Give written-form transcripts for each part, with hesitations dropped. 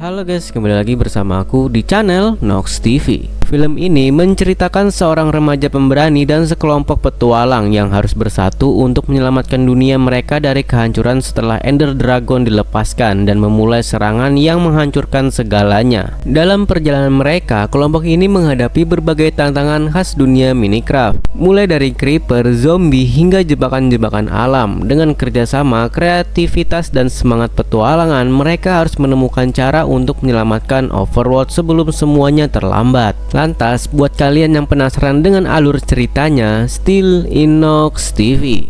Halo guys, kembali lagi bersama aku di channel Nox TV. Film ini menceritakan seorang remaja pemberani dan sekelompok petualang yang harus bersatu untuk menyelamatkan dunia mereka dari kehancuran setelah Ender Dragon dilepaskan dan memulai serangan yang menghancurkan segalanya. Dalam perjalanan mereka, kelompok ini menghadapi berbagai tantangan khas dunia Minecraft, mulai dari creeper, zombie, hingga jebakan-jebakan alam. Dengan kerjasama, kreativitas, dan semangat petualangan, mereka harus menemukan cara untuk menyelamatkan Overworld sebelum semuanya terlambat. Lantas, buat kalian yang penasaran dengan alur ceritanya, still in Nox TV.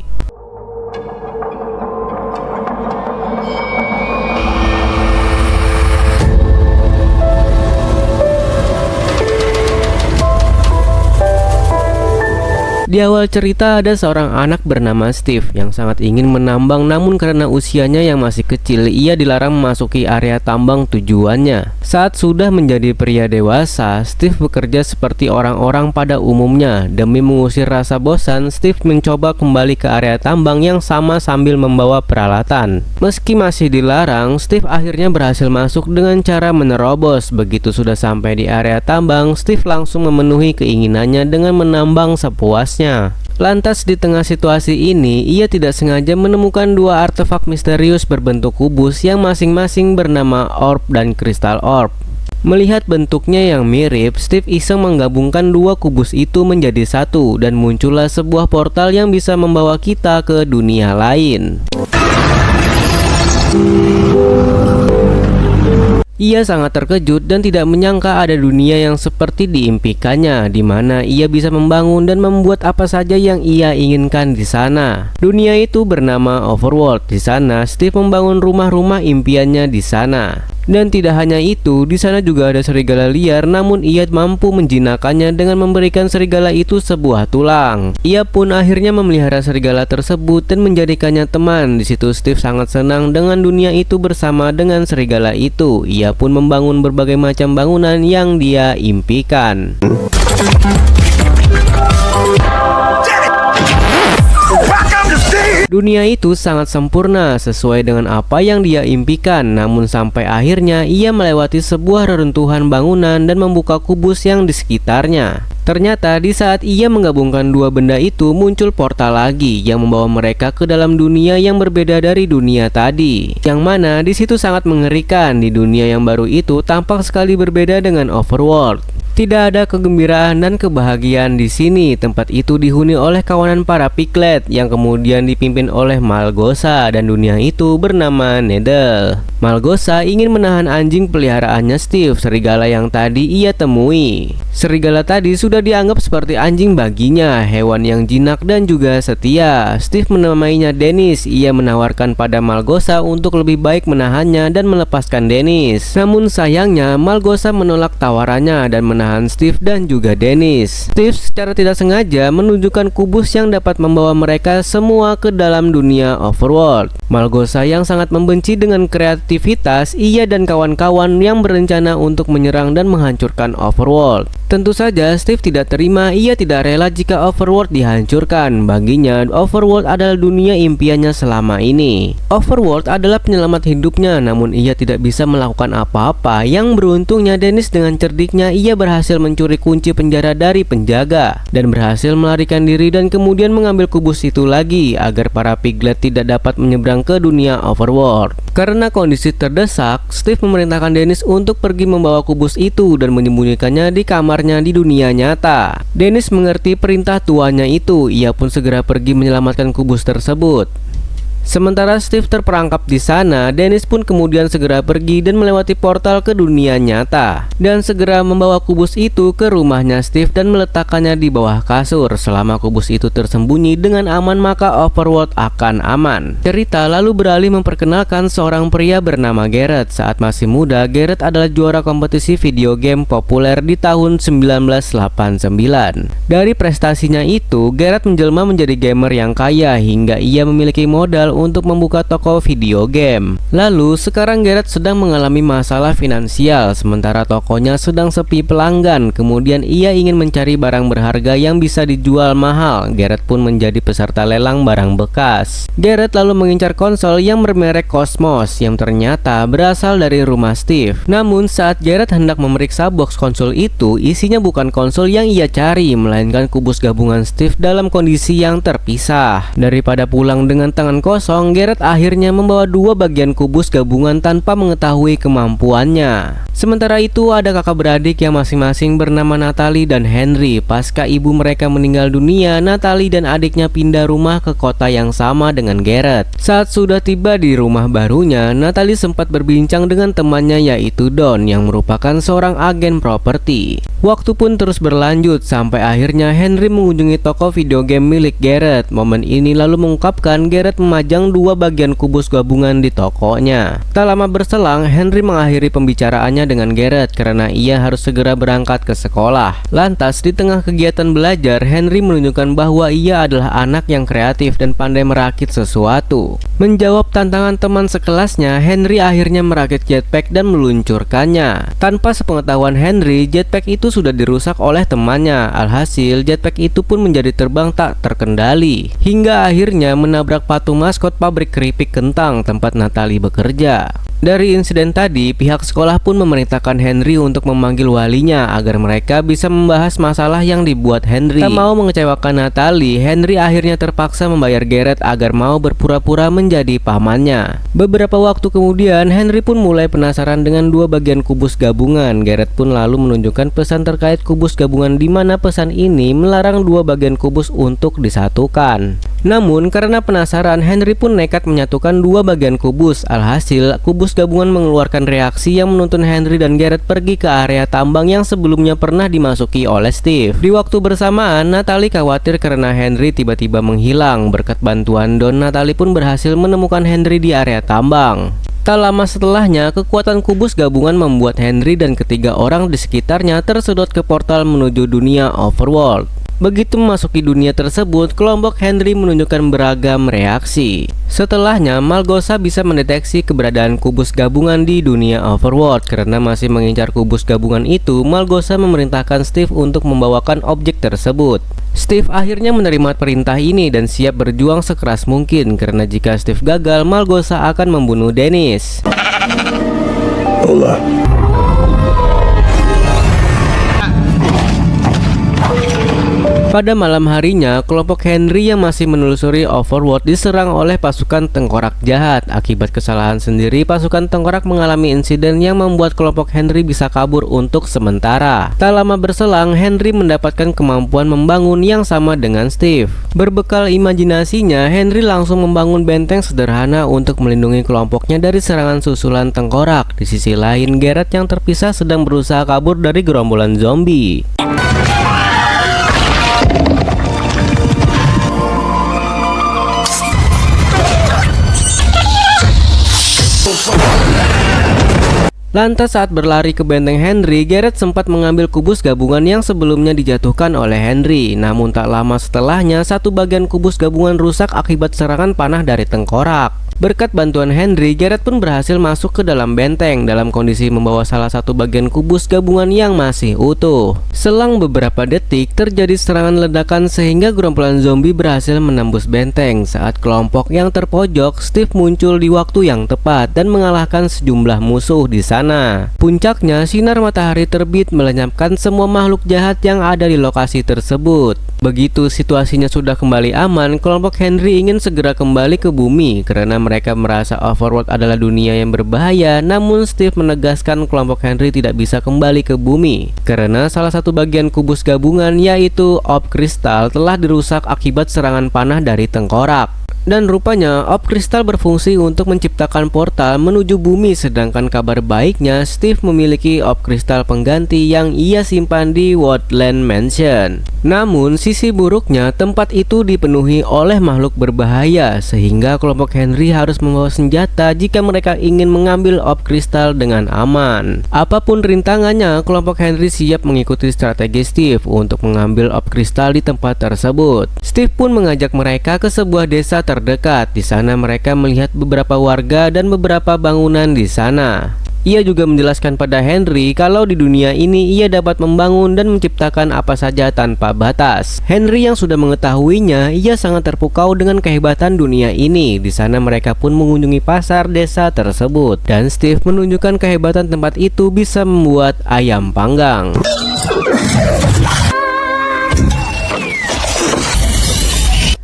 Di awal cerita ada seorang anak bernama Steve yang sangat ingin menambang, namun karena usianya yang masih kecil, ia dilarang memasuki area tambang tujuannya. Saat sudah menjadi pria dewasa, Steve bekerja seperti orang-orang pada umumnya. Demi mengusir rasa bosan, Steve mencoba kembali ke area tambang yang sama sambil membawa peralatan. Meski masih dilarang, Steve akhirnya berhasil masuk dengan cara menerobos. Begitu sudah sampai di area tambang, Steve langsung memenuhi keinginannya dengan menambang sepuasnya. Lantas di tengah situasi ini, ia tidak sengaja menemukan dua artefak misterius berbentuk kubus yang masing-masing bernama Orb dan Crystal Orb. Melihat bentuknya yang mirip, Steve iseng menggabungkan dua kubus itu menjadi satu dan muncullah sebuah portal yang bisa membawa kita ke dunia lain. Ia sangat terkejut dan tidak menyangka ada dunia yang seperti diimpikannya, di mana ia bisa membangun dan membuat apa saja yang ia inginkan di sana. Dunia itu bernama Overworld. Di sana, Steve membangun rumah-rumah impiannya di sana. Dan tidak hanya itu, di sana juga ada serigala liar, namun ia mampu menjinakkannya dengan memberikan serigala itu sebuah tulang. Ia pun akhirnya memelihara serigala tersebut dan menjadikannya teman. Di situ Steve sangat senang dengan dunia itu bersama dengan serigala itu. Ia pun membangun berbagai macam bangunan yang dia impikan. Dunia itu sangat sempurna sesuai dengan apa yang dia impikan, namun sampai akhirnya ia melewati sebuah reruntuhan bangunan dan membuka kubus yang di sekitarnya. Ternyata di saat ia menggabungkan dua benda itu, muncul portal lagi yang membawa mereka ke dalam dunia yang berbeda dari dunia tadi. Yang mana di situ sangat mengerikan. Di dunia yang baru itu tampak sekali berbeda dengan Overworld. Tidak ada kegembiraan dan kebahagiaan di sini. Tempat itu dihuni oleh kawanan para Piglet yang kemudian dipimpin oleh Malgosa, dan dunia itu bernama Needle. Malgosa ingin menahan anjing peliharaannya Steve, serigala yang tadi ia temui. Serigala tadi sudah dianggap seperti anjing baginya, hewan yang jinak dan juga setia. Steve menamainya Dennis. Ia menawarkan pada Malgosa untuk lebih baik menahannya dan melepaskan Dennis. Namun sayangnya Malgosa menolak tawarannya dan menahan Steve dan juga Dennis. Steve secara tidak sengaja menunjukkan kubus yang dapat membawa mereka semua ke dalam dunia Overworld. Malgosa yang sangat membenci dengan kreativitas, ia dan kawan-kawan yang berencana untuk menyerang dan menghancurkan Overworld. Tentu saja Steve tidak terima. Ia tidak rela jika Overworld dihancurkan. Baginya, Overworld adalah dunia impiannya selama ini. Overworld adalah penyelamat hidupnya, namun ia tidak bisa melakukan apa-apa. Yang beruntungnya, Dennis dengan cerdiknya ia berhasil mencuri kunci penjara dari penjaga dan berhasil melarikan diri dan kemudian mengambil kubus itu lagi agar para Piglet tidak dapat menyeberang ke dunia Overworld. Karena kondisi terdesak, Steve memerintahkan Dennis untuk pergi membawa kubus itu dan menyembunyikannya di kamarnya di dunia nyata. Dennis mengerti perintah tuannya itu. Ia pun segera pergi menyelamatkan kubus tersebut. Sementara Steve terperangkap di sana, Dennis pun kemudian segera pergi dan melewati portal ke dunia nyata dan segera membawa kubus itu ke rumahnya Steve dan meletakkannya di bawah kasur. Selama kubus itu tersembunyi dengan aman, maka Overworld akan aman. Cerita lalu beralih memperkenalkan seorang pria bernama Garrett. Saat masih muda, Garrett adalah juara kompetisi video game populer di tahun 1989. Dari prestasinya itu, Garrett menjelma menjadi gamer yang kaya hingga ia memiliki modal gagal untuk membuka toko video game. Lalu sekarang Garrett sedang mengalami masalah finansial sementara tokonya sedang sepi pelanggan. Kemudian ia ingin mencari barang berharga yang bisa dijual mahal. Garrett pun menjadi peserta lelang barang bekas. Garrett lalu mengincar konsol yang bermerek Cosmos yang ternyata berasal dari rumah Steve. Namun saat Garrett hendak memeriksa box konsol itu, isinya bukan konsol yang ia cari, melainkan kubus gabungan Steve dalam kondisi yang terpisah. Daripada pulang dengan tangan kosong, Garrett akhirnya membawa dua bagian kubus gabungan tanpa mengetahui kemampuannya. Sementara itu ada kakak beradik yang masing-masing bernama Natalie dan Henry. Pasca ibu mereka meninggal dunia, Natalie dan adiknya pindah rumah ke kota yang sama dengan Garrett. Saat sudah tiba di rumah barunya, Natalie sempat berbincang dengan temannya yaitu Don yang merupakan seorang agen properti. Waktu pun terus berlanjut sampai akhirnya Henry mengunjungi toko video game milik Garrett. Momen ini lalu mengungkapkan Garrett memajang dua bagian kubus gabungan di tokonya. Tak lama berselang, Henry mengakhiri pembicaraannya dengan Garrett karena ia harus segera berangkat ke sekolah. Lantas di tengah kegiatan belajar, Henry menunjukkan bahwa ia adalah anak yang kreatif dan pandai merakit sesuatu. Menjawab tantangan teman sekelasnya, Henry akhirnya merakit jetpack dan meluncurkannya. Tanpa sepengetahuan Henry, jetpack itu sudah dirusak oleh temannya. Alhasil, jetpack itu pun menjadi terbang tak terkendali hingga akhirnya menabrak patung maskot pabrik keripik kentang tempat Natalie bekerja. Dari insiden tadi, pihak sekolah pun memerintahkan Henry untuk memanggil walinya agar mereka bisa membahas masalah yang dibuat Henry. Tak mau mengecewakan Natalie, Henry akhirnya terpaksa membayar Garrett agar mau berpura-pura menjadi pamannya. Beberapa waktu kemudian, Henry pun mulai penasaran dengan dua bagian kubus gabungan. Garrett pun lalu menunjukkan pesan terkait kubus gabungan di mana pesan ini melarang dua bagian kubus untuk disatukan. Namun karena penasaran, Henry pun nekat menyatukan dua bagian kubus. Alhasil, kubus gabungan mengeluarkan reaksi yang menuntun Henry dan Garrett pergi ke area tambang yang sebelumnya pernah dimasuki oleh Steve. Di waktu bersamaan, Natalie khawatir karena Henry tiba-tiba menghilang. Berkat bantuan Don, Natalie pun berhasil menemukan Henry di area tambang. Tak lama setelahnya, kekuatan kubus gabungan membuat Henry dan ketiga orang di sekitarnya tersedot ke portal menuju dunia Overworld. Begitu memasuki dunia tersebut, kelompok Henry menunjukkan beragam reaksi. Setelahnya, Malgosa bisa mendeteksi keberadaan kubus gabungan di dunia Overworld. Karena masih mengincar kubus gabungan itu, Malgosa memerintahkan Steve untuk membawakan objek tersebut. Steve akhirnya menerima perintah ini dan siap berjuang sekeras mungkin karena jika Steve gagal, Malgosa akan membunuh Dennis. Pada malam harinya, kelompok Henry yang masih menelusuri Overworld diserang oleh pasukan tengkorak jahat. Akibat kesalahan sendiri, pasukan tengkorak mengalami insiden yang membuat kelompok Henry bisa kabur untuk sementara. Tak lama berselang, Henry mendapatkan kemampuan membangun yang sama dengan Steve. Berbekal imajinasinya, Henry langsung membangun benteng sederhana untuk melindungi kelompoknya dari serangan susulan tengkorak. Di sisi lain, Garrett yang terpisah sedang berusaha kabur dari gerombolan zombie. Lantas saat berlari ke benteng Henry, Garrett sempat mengambil kubus gabungan yang sebelumnya dijatuhkan oleh Henry. Namun tak lama setelahnya, satu bagian kubus gabungan rusak akibat serangan panah dari tengkorak. Berkat bantuan Henry, Garrett pun berhasil masuk ke dalam benteng dalam kondisi membawa salah satu bagian kubus gabungan yang masih utuh. Selang beberapa detik, terjadi serangan ledakan sehingga gerombolan zombie berhasil menembus benteng. Saat kelompok yang terpojok, Steve muncul di waktu yang tepat dan mengalahkan sejumlah musuh di sana. Puncaknya, sinar matahari terbit melenyapkan semua makhluk jahat yang ada di lokasi tersebut. Begitu situasinya sudah kembali aman, kelompok Henry ingin segera kembali ke bumi karena mereka merasa Overworld adalah dunia yang berbahaya. Namun Steve menegaskan kelompok Henry tidak bisa kembali ke bumi karena salah satu bagian kubus gabungan yaitu Orb Kristal telah dirusak akibat serangan panah dari tengkorak. Dan rupanya Orb Kristal berfungsi untuk menciptakan portal menuju bumi, sedangkan kabar baiknya Steve memiliki Orb Kristal pengganti yang ia simpan di Woodland Mansion. Namun sisi buruknya, tempat itu dipenuhi oleh makhluk berbahaya sehingga kelompok Henry harus membawa senjata jika mereka ingin mengambil Orb Kristal dengan aman. Apapun rintangannya, kelompok Henry siap mengikuti strategi Steve untuk mengambil Orb Kristal di tempat tersebut. Steve pun mengajak mereka ke sebuah desa terdekat. Di sana mereka melihat beberapa warga dan beberapa bangunan di sana. Ia juga menjelaskan pada Henry kalau di dunia ini ia dapat membangun dan menciptakan apa saja tanpa batas. Henry yang sudah mengetahuinya, ia sangat terpukau dengan kehebatan dunia ini. Di sana mereka pun mengunjungi pasar desa tersebut dan Steve menunjukkan kehebatan tempat itu bisa membuat ayam panggang.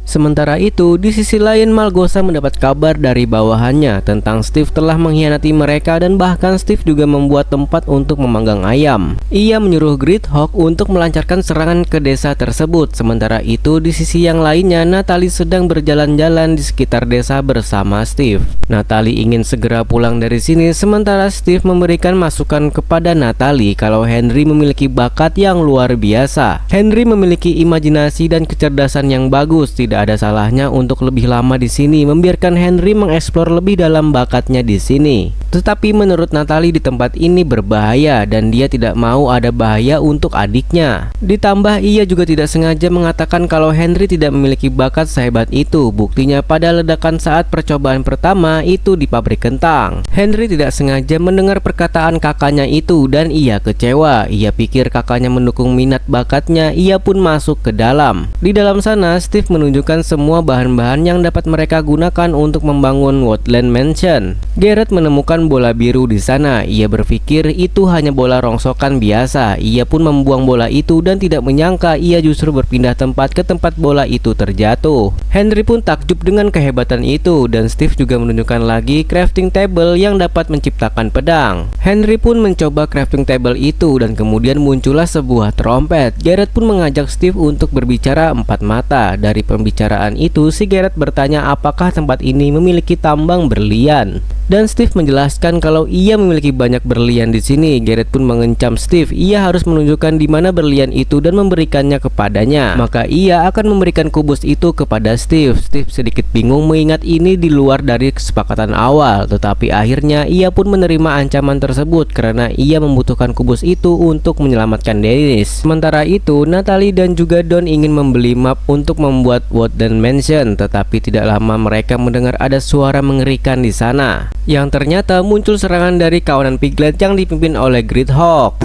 Sementara itu, di sisi lain Malgosa mendapat kabar dari bawahannya tentang Steve telah mengkhianati mereka dan bahkan Steve juga membuat tempat untuk memanggang ayam. Ia menyuruh Gridhawk untuk melancarkan serangan ke desa tersebut. Sementara itu, di sisi yang lainnya Natalie sedang berjalan-jalan di sekitar desa bersama Steve. Natalie ingin segera pulang dari sini, sementara Steve memberikan masukan kepada Natalie kalau Henry memiliki bakat yang luar biasa. Henry memiliki imajinasi dan kecerdasan yang bagus. Tidak ada salahnya untuk lebih lama di sini, membiarkan Henry mengeksplor lebih dalam bakatnya di sini. Tetapi menurut Natalie di tempat ini berbahaya dan dia tidak mau ada bahaya untuk adiknya. Ditambah ia juga tidak sengaja mengatakan kalau Henry tidak memiliki bakat sehebat itu. Buktinya pada ledakan saat percobaan pertama itu di pabrik kentang. Henry tidak sengaja mendengar perkataan kakaknya itu dan ia kecewa. Ia pikir kakaknya mendukung minat bakatnya, ia pun masuk ke dalam. Di dalam sana Steve menunjukkan semua bahan-bahan yang dapat mereka gunakan untuk membangun Woodland Mansion. Garrett menemukan bola biru di sana. Ia berpikir itu hanya bola rongsokan biasa. Ia pun membuang bola itu dan tidak menyangka ia justru berpindah tempat ke tempat bola itu terjatuh. Henry pun takjub dengan kehebatan itu dan Steve juga menunjukkan lagi crafting table yang dapat menciptakan pedang. Henry pun mencoba crafting table itu dan kemudian muncullah sebuah trompet. Garrett pun mengajak Steve untuk berbicara empat mata. Dari pembicaraan itu, si Garrett bertanya apakah tempat ini memiliki tambang berlian. Dan Steve menjelaskan kalau ia memiliki banyak berlian di sini. Garrett pun mengencam Steve, ia harus menunjukkan di mana berlian itu dan memberikannya kepadanya. Maka ia akan memberikan kubus itu kepada Steve. Steve sedikit bingung mengingat ini di luar dari kesepakatan awal, tetapi akhirnya ia pun menerima ancaman tersebut karena ia membutuhkan kubus itu untuk menyelamatkan Dennis. Sementara itu, Natalie dan juga Don ingin membeli map untuk membuat Woodland Mansion, tetapi tidak lama mereka mendengar ada suara mengerikan di sana. Yang ternyata muncul serangan dari kawanan Piglet yang dipimpin oleh Gridhawk.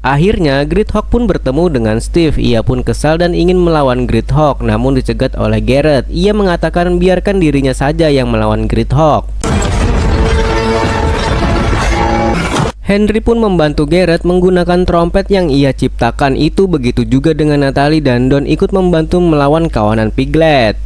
Akhirnya Gridhawk pun bertemu dengan Steve. Ia pun kesal dan ingin melawan Gridhawk, namun dicegat oleh Garrett. Ia mengatakan biarkan dirinya saja yang melawan Gridhawk. Henry pun membantu Garrett menggunakan trompet yang ia ciptakan itu. Begitu juga dengan Natalie dan Don ikut membantu melawan kawanan Piglet.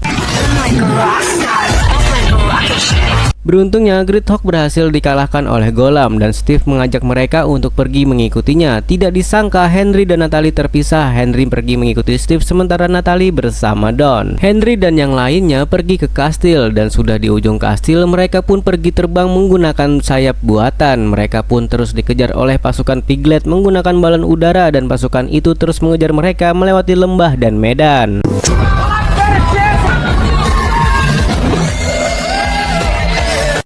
Beruntungnya Gridhawk berhasil dikalahkan oleh Golem dan Steve mengajak mereka untuk pergi mengikutinya. Tidak disangka Henry dan Natalie terpisah. Henry pergi mengikuti Steve sementara Natalie bersama Don. Henry dan yang lainnya pergi ke kastil dan sudah di ujung kastil mereka pun pergi terbang menggunakan sayap buatan. Mereka pun terus dikejar oleh pasukan Piglet menggunakan balon udara dan pasukan itu terus mengejar mereka melewati lembah dan medan.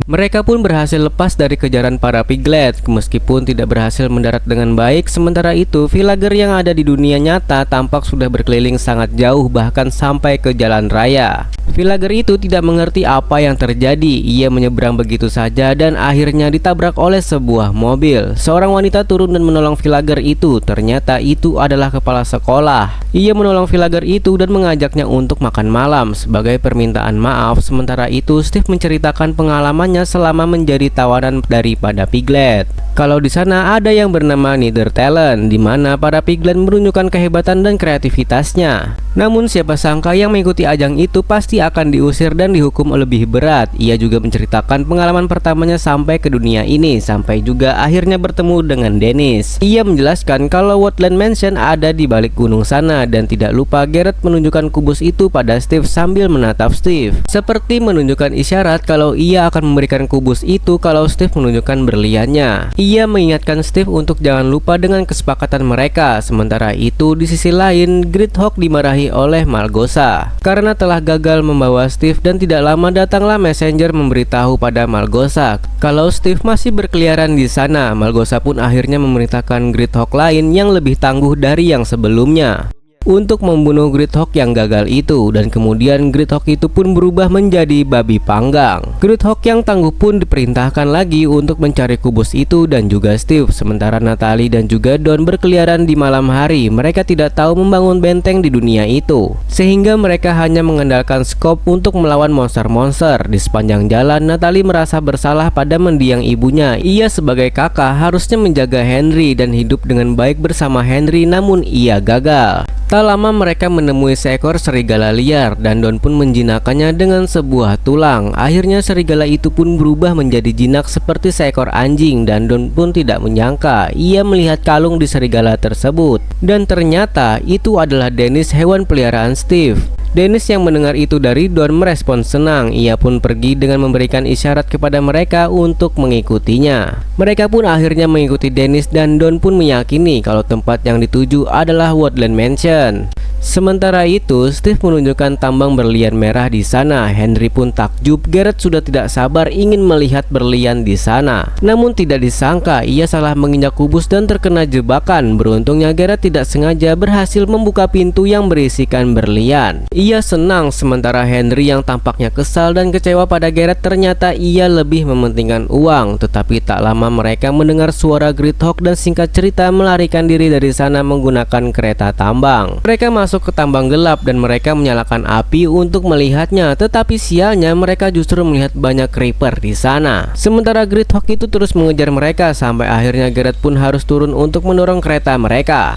Mereka pun berhasil lepas dari kejaran para Piglet. Meskipun tidak berhasil mendarat dengan baik, sementara itu villager yang ada di dunia nyata tampak sudah berkeliling sangat jauh bahkan sampai ke jalan raya. Villager itu tidak mengerti apa yang terjadi. Ia menyeberang begitu saja dan akhirnya ditabrak oleh sebuah mobil. Seorang wanita turun dan menolong villager itu. Ternyata itu adalah kepala sekolah. Ia menolong villager itu dan mengajaknya untuk makan malam sebagai permintaan maaf. Sementara itu Steve menceritakan pengalamannya selama menjadi tawanan daripada Piglet. Kalau di sana ada yang bernama Nether Talent, di mana para Piglet menunjukkan kehebatan dan kreativitasnya. Namun siapa sangka yang mengikuti ajang itu pasti akan diusir dan dihukum lebih berat. Ia juga menceritakan pengalaman pertamanya sampai ke dunia ini, sampai juga akhirnya bertemu dengan Dennis. Ia menjelaskan kalau Woodland Mansion ada di balik gunung sana dan tidak lupa Garrett menunjukkan kubus itu pada Steve sambil menatap Steve, seperti menunjukkan isyarat kalau ia akan memberikan kubus itu kalau Steve menunjukkan berliannya. Ia mengingatkan Steve untuk jangan lupa dengan kesepakatan mereka. Sementara itu di sisi lain Gridhawk dimarahi oleh Malgosa karena telah gagal membawa Steve dan tidak lama datanglah messenger memberitahu pada Malgosa kalau Steve masih berkeliaran di sana. Malgosa pun akhirnya memerintahkan Gridhawk lain yang lebih tangguh dari yang sebelumnya untuk membunuh Gridhawk yang gagal itu, dan kemudian Gridhawk itu pun berubah menjadi babi panggang. Gridhawk yang tangguh pun diperintahkan lagi untuk mencari kubus itu dan juga Steve, sementara Natalie dan juga Don berkeliaran di malam hari. Mereka tidak tahu membangun benteng di dunia itu, sehingga mereka hanya mengandalkan scope untuk melawan monster-monster. Di sepanjang jalan, Natalie merasa bersalah pada mendiang ibunya. Ia sebagai kakak harusnya menjaga Henry dan hidup dengan baik bersama Henry, namun ia gagal. Tak lama mereka menemui seekor serigala liar dan Don pun menjinakkannya dengan sebuah tulang. Akhirnya serigala itu pun berubah menjadi jinak seperti seekor anjing, dan Don pun tidak menyangka ia melihat kalung di serigala tersebut, dan ternyata itu adalah Dennis, hewan peliharaan Steve. Dennis yang mendengar itu dari Don merespon senang. Ia pun pergi dengan memberikan isyarat kepada mereka untuk mengikutinya. Mereka pun akhirnya mengikuti Dennis dan Don pun meyakini kalau tempat yang dituju adalah Woodland Mansion. Sementara itu, Steve menunjukkan tambang berlian merah di sana. Henry pun takjub. Garrett sudah tidak sabar ingin melihat berlian di sana. Namun tidak disangka ia salah menginjak kubus dan terkena jebakan. Beruntungnya Garrett tidak sengaja berhasil membuka pintu yang berisikan berlian. Ia senang, sementara Henry yang tampaknya kesal dan kecewa pada Garrett, ternyata ia lebih mementingkan uang. Tetapi tak lama mereka mendengar suara Gridhawk dan singkat cerita melarikan diri dari sana menggunakan kereta tambang. Mereka masuk ke tambang gelap dan mereka menyalakan api untuk melihatnya, tetapi sialnya mereka justru melihat banyak creeper di sana. Sementara Gridhawk itu terus mengejar mereka sampai akhirnya Garrett pun harus turun untuk mendorong kereta mereka.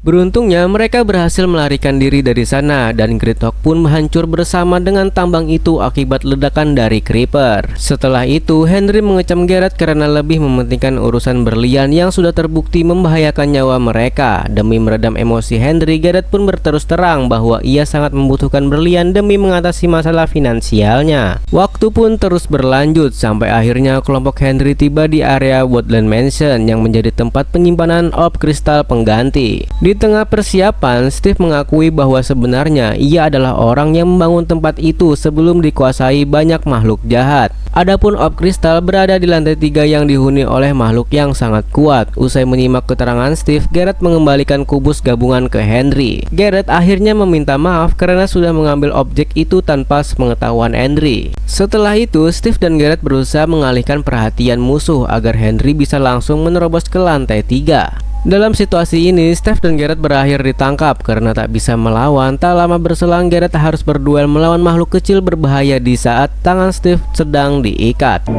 Beruntungnya mereka berhasil melarikan diri dari sana dan Gridhawk pun hancur bersama dengan tambang itu akibat ledakan dari creeper. Setelah itu Henry mengecam Garrett karena lebih mementingkan urusan berlian yang sudah terbukti membahayakan nyawa mereka. Demi meredam emosi Henry, Garrett pun berterus terang bahwa ia sangat membutuhkan berlian demi mengatasi masalah finansialnya. Waktu pun terus berlanjut sampai akhirnya kelompok Henry tiba di area Woodland Mansion yang menjadi tempat penyimpanan orb kristal pengganti. Di tengah persiapan, Steve mengakui bahwa sebenarnya ia adalah orang yang membangun tempat itu sebelum dikuasai banyak makhluk jahat. Adapun orb kristal berada di lantai 3 yang dihuni oleh makhluk yang sangat kuat. Usai menyimak keterangan Steve, Garrett mengembalikan kubus gabungan ke Henry. Garrett akhirnya meminta maaf karena sudah mengambil objek itu tanpa sepengetahuan Henry. Setelah itu, Steve dan Garrett berusaha mengalihkan perhatian musuh agar Henry bisa langsung menerobos ke lantai 3. Dalam situasi ini, Steve dan Garrett berakhir ditangkap karena tak bisa melawan. Tak lama berselang, Garrett harus berduel melawan makhluk kecil berbahaya di saat tangan Steve sedang diikat.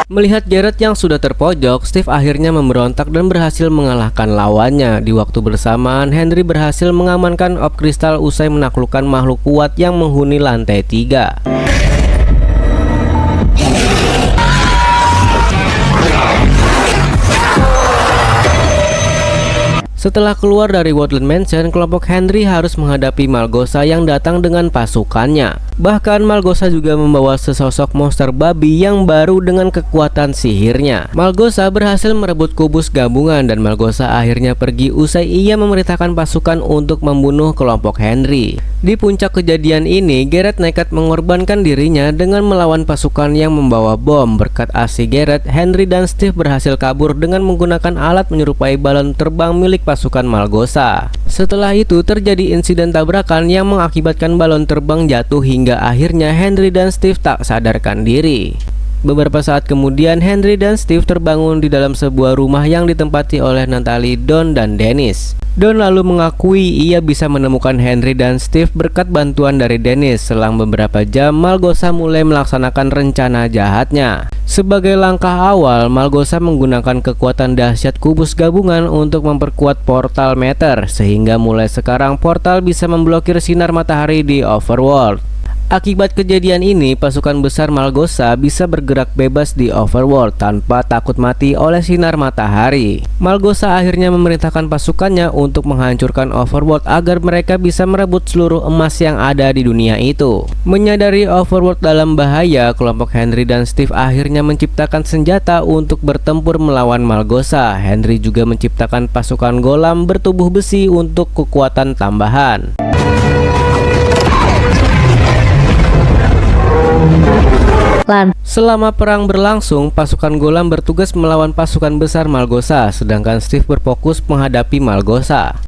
Melihat Garrett yang sudah terpojok, Steve akhirnya memberontak dan berhasil mengalahkan lawannya. Di waktu bersamaan, Henry berhasil mengamankan orb kristal usai menaklukkan makhluk kuat yang menghuni lantai 3. Setelah keluar dari Woodland Mansion, kelompok Henry harus menghadapi Malgosa yang datang dengan pasukannya. Bahkan Malgosa juga membawa sesosok monster babi yang baru dengan kekuatan sihirnya. Malgosa berhasil merebut kubus gabungan dan Malgosa akhirnya pergi usai ia memerintahkan pasukan untuk membunuh kelompok Henry. Di puncak kejadian ini, Garrett nekat mengorbankan dirinya dengan melawan pasukan yang membawa bom. Berkat aksi Garrett, Henry dan Steve berhasil kabur dengan menggunakan alat menyerupai balon terbang milik pasukan Malgosa. Setelah itu terjadi insiden tabrakan yang mengakibatkan balon terbang jatuh hingga akhirnya Henry dan Steve tak sadarkan diri. Beberapa saat kemudian, Henry dan Steve terbangun di dalam sebuah rumah yang ditempati oleh Natalie, Don, dan Dennis. Don lalu mengakui ia bisa menemukan Henry dan Steve berkat bantuan dari Dennis. Selang beberapa jam, Malgosa mulai melaksanakan rencana jahatnya. Sebagai langkah awal, Malgosa menggunakan kekuatan dahsyat kubus gabungan untuk memperkuat portal meter, sehingga mulai sekarang portal bisa memblokir sinar matahari di Overworld. Akibat kejadian ini, pasukan besar Malgosa bisa bergerak bebas di Overworld tanpa takut mati oleh sinar matahari. Malgosa akhirnya memerintahkan pasukannya untuk menghancurkan Overworld agar mereka bisa merebut seluruh emas yang ada di dunia itu. Menyadari Overworld dalam bahaya, kelompok Henry dan Steve akhirnya menciptakan senjata untuk bertempur melawan Malgosa. Henry juga menciptakan pasukan Golem bertubuh besi untuk kekuatan tambahan. Selama perang berlangsung, pasukan Golem bertugas melawan pasukan besar Malgosa, sedangkan Steve berfokus menghadapi Malgosa.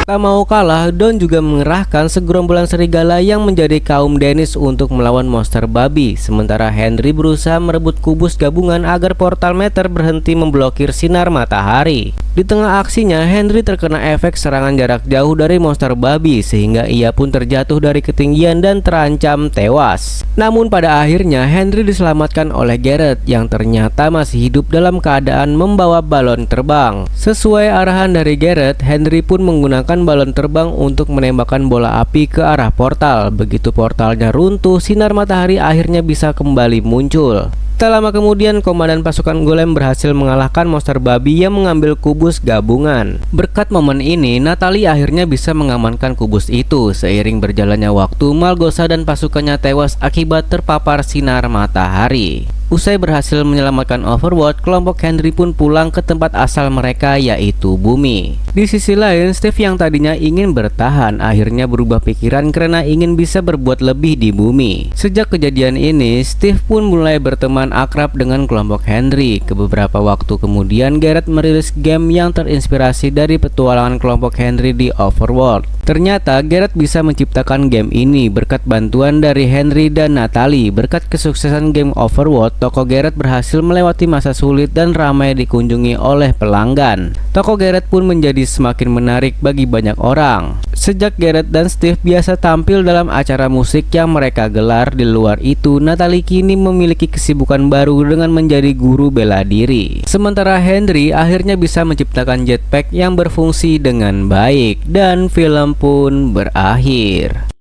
Tak mau kalah, Don juga mengerahkan segerombolan serigala yang menjadi kaum Dennis untuk melawan monster babi. Sementara Henry berusaha merebut kubus gabungan agar portal meter berhenti memblokir sinar matahari. Di tengah aksinya, Henry terkena efek serangan jarak jauh dari monster babi sehingga ia pun terjatuh dari ketinggian dan terancam tewas. Namun pada akhirnya Henry diselamatkan oleh Garrett yang ternyata masih hidup dalam keadaan membawa balon terbang. Sesuai arahan dari Garrett, Henry pun menggunakan balon terbang untuk menembakkan bola api ke arah portal. Begitu portalnya runtuh, sinar matahari akhirnya bisa kembali muncul. Tak lama kemudian, komandan pasukan Golem berhasil mengalahkan monster babi yang mengambil kubus gabungan. Berkat momen ini, Natalie akhirnya bisa mengamankan kubus itu. Seiring berjalannya waktu, Malgosa dan pasukannya tewas akibat terpapar sinar matahari. Usai berhasil menyelamatkan Overworld, kelompok Henry pun pulang ke tempat asal mereka, yaitu bumi. Di sisi lain, Steve yang tadinya ingin bertahan akhirnya berubah pikiran karena ingin bisa berbuat lebih di bumi. Sejak kejadian ini, Steve pun mulai berteman akrab dengan kelompok Henry. Beberapa waktu kemudian, Garrett merilis game yang terinspirasi dari petualangan kelompok Henry di Overworld. Ternyata Garrett bisa menciptakan game ini berkat bantuan dari Henry dan Natalie. Berkat kesuksesan game Overworld, toko Garrett berhasil melewati masa sulit dan ramai dikunjungi oleh pelanggan. Toko Garrett pun menjadi semakin menarik bagi banyak orang. Sejak Garrett dan Steve biasa tampil dalam acara musik yang mereka gelar, di luar itu Natalie kini memiliki kesibukan baru dengan menjadi guru bela diri. Sementara Henry akhirnya bisa menciptakan jetpack yang berfungsi dengan baik dan film pun berakhir.